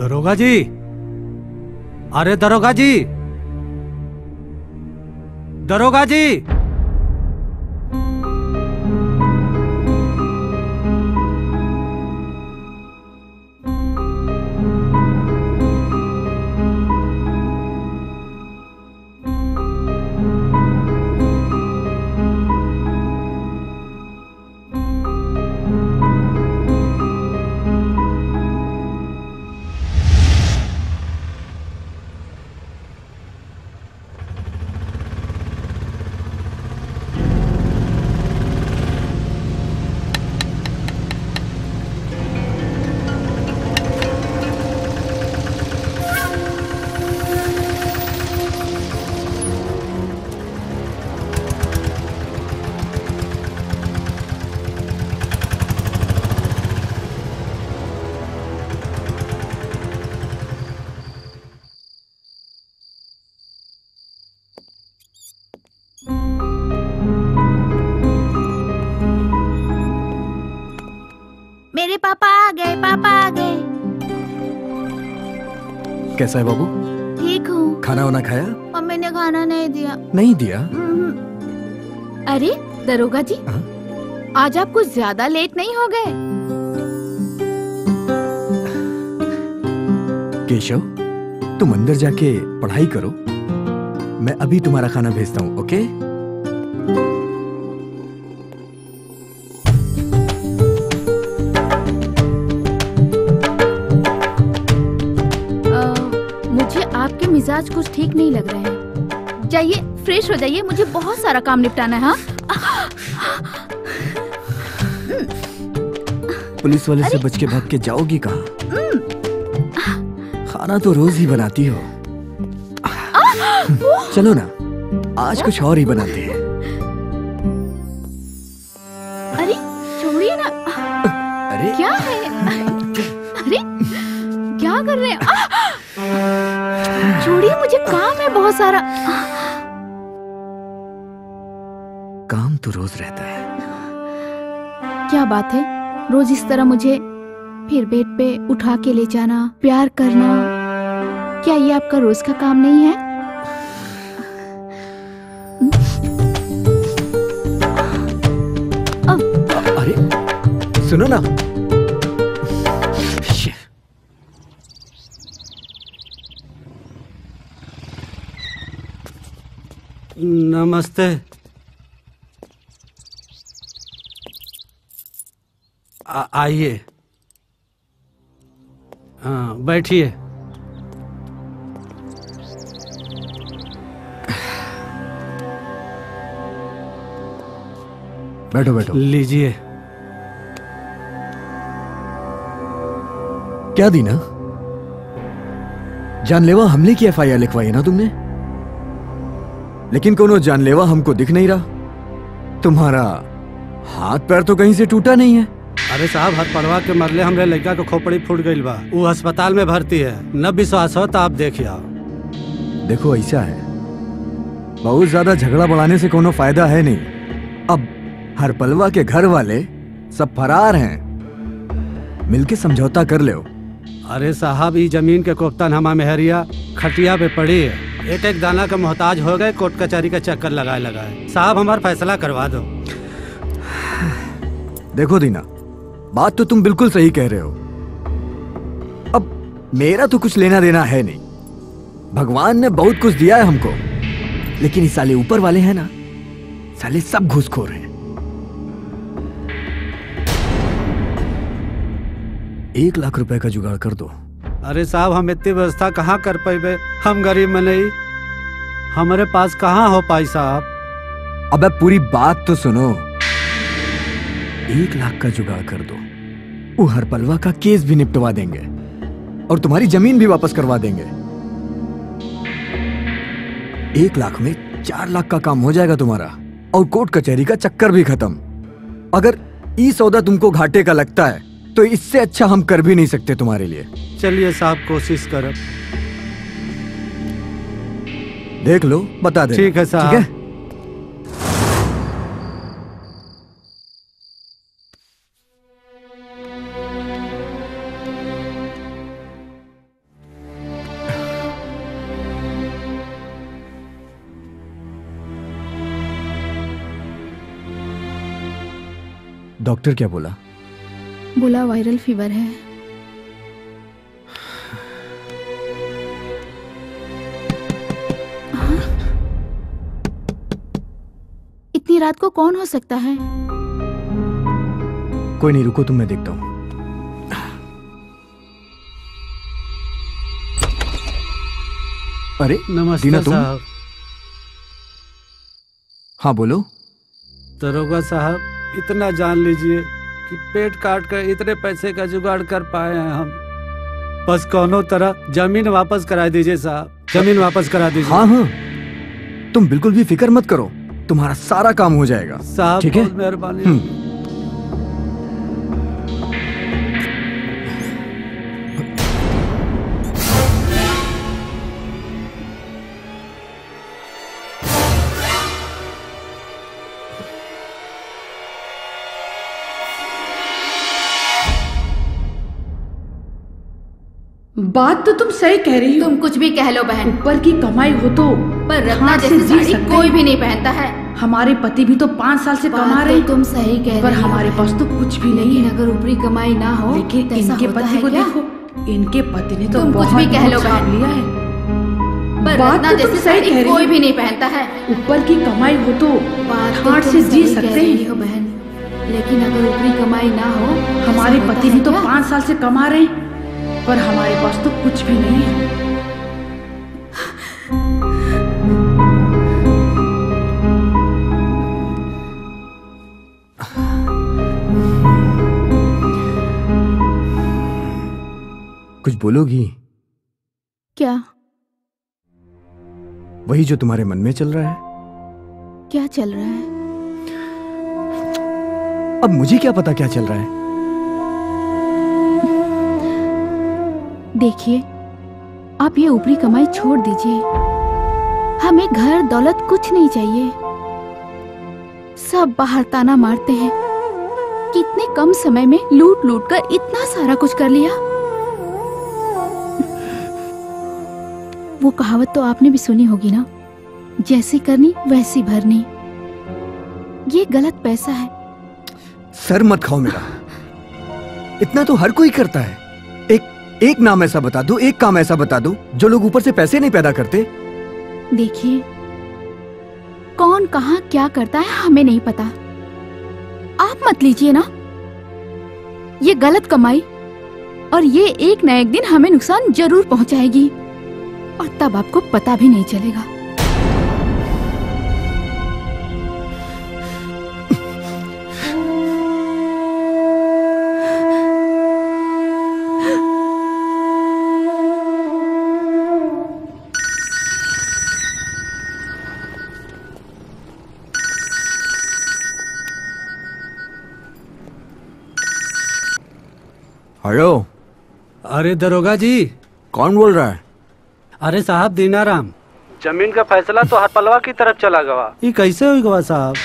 दरोगा जी, अरे दरोगा जी, दरोगा जी। मेरे पापा आ गए, पापा आ गए। कैसा है बाबू? ठीक हूँ। खाना वाना खाया? मम्मी ने खाना नहीं दिया। नहीं दिया? अरे दरोगा जी, आज आप कुछ ज्यादा लेट नहीं हो गए? केशव, तुम अंदर जाके पढ़ाई करो, मैं अभी तुम्हारा खाना भेजता हूँ, ओके? मुझे आपके मिजाज कुछ ठीक नहीं लग रहे हैं। जाइए फ्रेश हो जाइए, मुझे बहुत सारा काम निपटाना है। हाँ? पुलिस वाले से बच के भाग के जाओगी कहाँ? खाना तो रोज ही बनाती हो। चलो ना, आज कुछ और ही बनाते हैं। अरे छोड़िए ना। अरे क्या है? अरे क्या कर रहे हैं? छोड़िए, मुझे काम है बहुत सारा। काम तो रोज रहता है। क्या बात है, रोज इस तरह मुझे फिर बेड पे उठा के ले जाना, प्यार करना, क्या ये आपका रोज का काम नहीं है? अरे सुनो ना, नमस्ते। आइए। हाँ बैठिए। बैठो बैठो। लीजिए। क्या दीना, जानलेवा हमले की एफआईआर लिखवाई है ना तुमने? लेकिन कोनो जानलेवा हमको दिख नहीं रहा। तुम्हारा हाथ पैर तो कहीं से टूटा नहीं है। अरे साहब, हर पड़वा के मरले हमरे लड़का को खोपड़ी फूट गई बा, वो अस्पताल में भर्ती है। न विश्वास हो तो आप देखिए। देखो ऐसा है, बहुत ज्यादा झगड़ा बढ़ाने से कोनो फायदा है नहीं। अब हर पलवा के घर वाले सब फरार हैं, मिलके समझौता कर लो। अरे साहब, ये जमीन के कोफ्तान हमा मेहरिया खटिया पे पड़ी है, एक एक दाना का मोहताज हो गए, कोर्ट कचहरी का चक्कर लगाए लगाए। साहब हमारा फैसला करवा दो। देखो दीना, बात तो तुम बिल्कुल सही कह रहे हो। अब मेरा तो कुछ लेना देना है नहीं, भगवान ने बहुत कुछ दिया है हमको, लेकिन ये साले ऊपर वाले हैं ना, साले सब घूसखोर हैं। 1 लाख रुपए का जुगाड़ कर दो। अरे साहब, हम इतनी व्यवस्था कहाँ कर पाए, हम गरीब में नहीं, हमारे पास कहाँ हो पाई साहब। अबे पूरी बात तो सुनो। 1 लाख का जुगाड़ कर दो, वो हर पलवा का केस भी निपटवा देंगे और तुम्हारी जमीन भी वापस करवा देंगे। 1 लाख में 4 लाख का काम हो जाएगा तुम्हारा, और कोर्ट कचहरी का चक्कर भी खत्म। अगर ई सौदा तुमको घाटे का लगता है तो इससे अच्छा हम कर भी नहीं सकते तुम्हारे लिए। चलिए साहब, कोशिश करो। देख लो, बता दे। ठीक है साहब। ठीक है। डॉक्टर क्या बोला? बोला वायरल फीवर है। हाँ? इतनी रात को कौन हो सकता है? कोई नहीं, रुको तुम, मैं देखता हूँ। अरे नमस्ते दीना, तुम? साहब। हाँ बोलो। दरोगा साहब, इतना जान लीजिए कि पेट काट कर इतने पैसे का जुगाड़ कर पाए हैं हम। बस कोनो तरह जमीन वापस करा दीजिए साहब, जमीन वापस करा दीजिए। हाँ हाँ, तुम बिल्कुल भी फिक्र मत करो, तुम्हारा सारा काम हो जाएगा साहब। ठीक है? बहुत मेहरबानी। बात तो तुम सही कह रही हो। तुम कुछ भी कह लो बहन, ऊपर की कमाई हो तो पर रत्ना हाथ से जैसी जी साड़ी सकते कोई हैं। भी नहीं पहनता है। हमारे पति भी तो 5 साल से कमा बात रहे तो तुम सही कह पर रही हो हमारे बहन। पास तो कुछ भी नहीं लेकिन है। अगर ऊपरी कमाई ना हो लेकिन तो ऐसा इनके होता पति है को क्या? देखो, इनके पति ने तो तुम कुछ बहुत भी कह लो छाप बहन। लिया है। पर बात रत्ना तो तुम जैसी सही साड़ी कह रही कोई हो। भी नहीं पहनता है। ऊपर की कमाई हो तो बात तो हाथ तुम से जी सही कह सकते रही हैं। हो बहन, लेकिन अगर ऊपरी कमाई ना हो तो हमारे ऐसा होता पति है भी तो क्या? 5 साल से कमा रहे हैं पर हमारे पास तो कुछ भी नहीं है। कुछ बोलोगी? क्या? वही जो तुम्हारे मन में चल रहा है। क्या चल रहा है? अब मुझे क्या पता क्या चल रहा है। देखिए, आप ये ऊपरी कमाई छोड़ दीजिए। हमें घर दौलत कुछ नहीं चाहिए। सब बाहर ताना मारते हैं, कितने कम समय में लूट लूट कर इतना सारा कुछ कर लिया। वो कहावत तो आपने भी सुनी होगी ना, जैसी करनी वैसी भरनी। ये गलत पैसा है। सर मत खाओ मेरा, इतना तो हर कोई करता है। एक नाम ऐसा बता दो, एक काम ऐसा बता दो जो लोग ऊपर से पैसे नहीं पैदा करते। देखिए, कौन कहां क्या करता है हमें नहीं पता। आप मत लीजिए ना ये गलत कमाई, और ये एक न एक दिन हमें नुकसान जरूर पहुंचाएगी, और तब आपको पता भी नहीं चलेगा। हेलो। अरे दरोगा जी। कौन बोल रहा है? अरे साहब दीनाराम, जमीन का फैसला तो हर पलवा की तरफ चला गवा। ये कैसे हुई गवा साहब?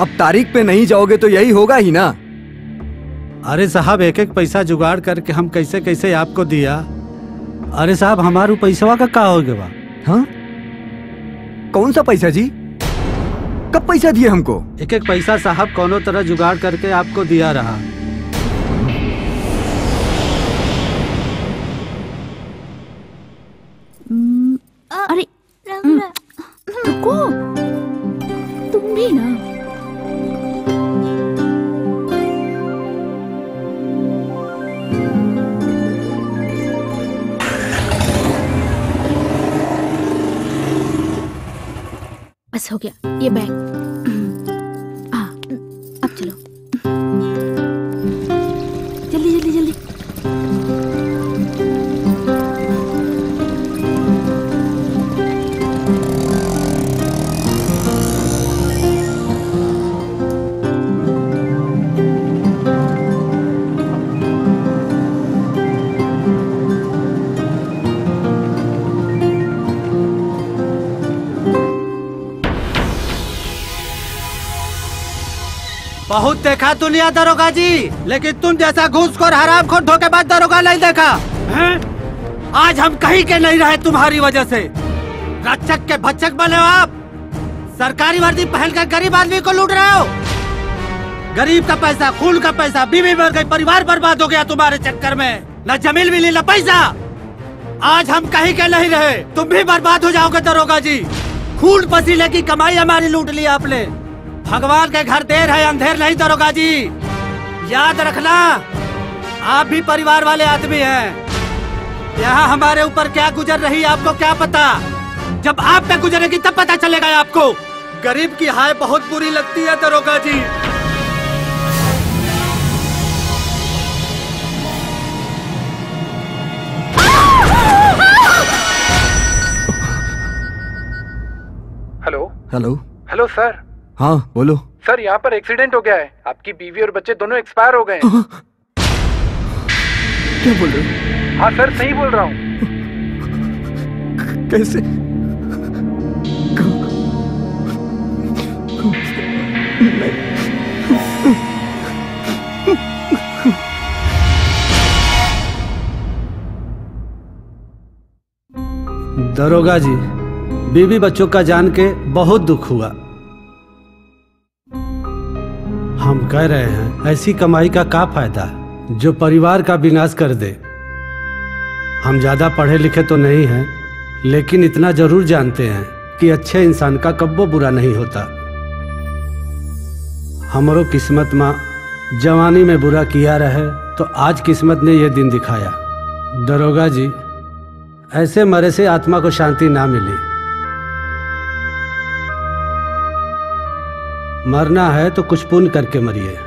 अब तारीख पे नहीं जाओगे तो यही होगा ही ना। अरे साहब, एक एक पैसा जुगाड़ करके हम कैसे कैसे आपको दिया। अरे साहब, हमारू पैसवा का क्या हो गया? हाँ, कौन सा पैसा जी? कब पैसा दिए हमको? एक एक पैसा साहब कोनो तरह जुगाड़ करके आपको दिया रहा। अरे रुको, तुम भी ना। बस हो गया ये बैग। अब चलो, जल्दी जल्दी जल्दी। बहुत देखा दुनिया दरोगा जी, लेकिन तुम जैसा घूसखोर हरामखोर धोखेबाज दरोगा नहीं देखा हैं? आज हम कहीं के नहीं रहे तुम्हारी वजह से। रक्षक के भक्षक बने हो आप। सरकारी वर्दी पहनकर गरीब आदमी को लूट रहे हो। गरीब का पैसा, खून का पैसा, बीवी मर गई, परिवार बर्बाद हो गया तुम्हारे चक्कर में। न जमीन मिली न पैसा। आज हम कहीं के नहीं रहे, तुम भी बर्बाद हो जाओगे दरोगा जी। खून पसीने की कमाई हमारी लूट ली आपने। भगवान के घर देर है अंधेर नहीं दरोगा जी। याद रखना, आप भी परिवार वाले आदमी हैं। यहाँ हमारे ऊपर क्या गुजर रही है आपको क्या पता। जब आप पे गुजरेगी तब पता चलेगा आपको। गरीब की हाय बहुत बुरी लगती है दरोगा जी। Hello hello. Hello sir. हाँ बोलो। सर यहाँ पर एक्सीडेंट हो गया है, आपकी बीवी और बच्चे दोनों एक्सपायर हो गए हैं। क्या बोल रहे हो? हाँ सर सही बोल रहा हूँ। कैसे? दरोगा जी, बीवी बच्चों का जान के बहुत दुख हुआ। हम कह रहे हैं ऐसी कमाई का क्या फायदा जो परिवार का विनाश कर दे। हम ज्यादा पढ़े लिखे तो नहीं हैं, लेकिन इतना जरूर जानते हैं कि अच्छे इंसान का कब्बो बुरा नहीं होता। हमरो किस्मत माँ जवानी में बुरा किया रहे तो आज किस्मत ने यह दिन दिखाया। दरोगा जी, ऐसे मरे से आत्मा को शांति ना मिली। मरना है तो कुछ पुण्य करके मरिए।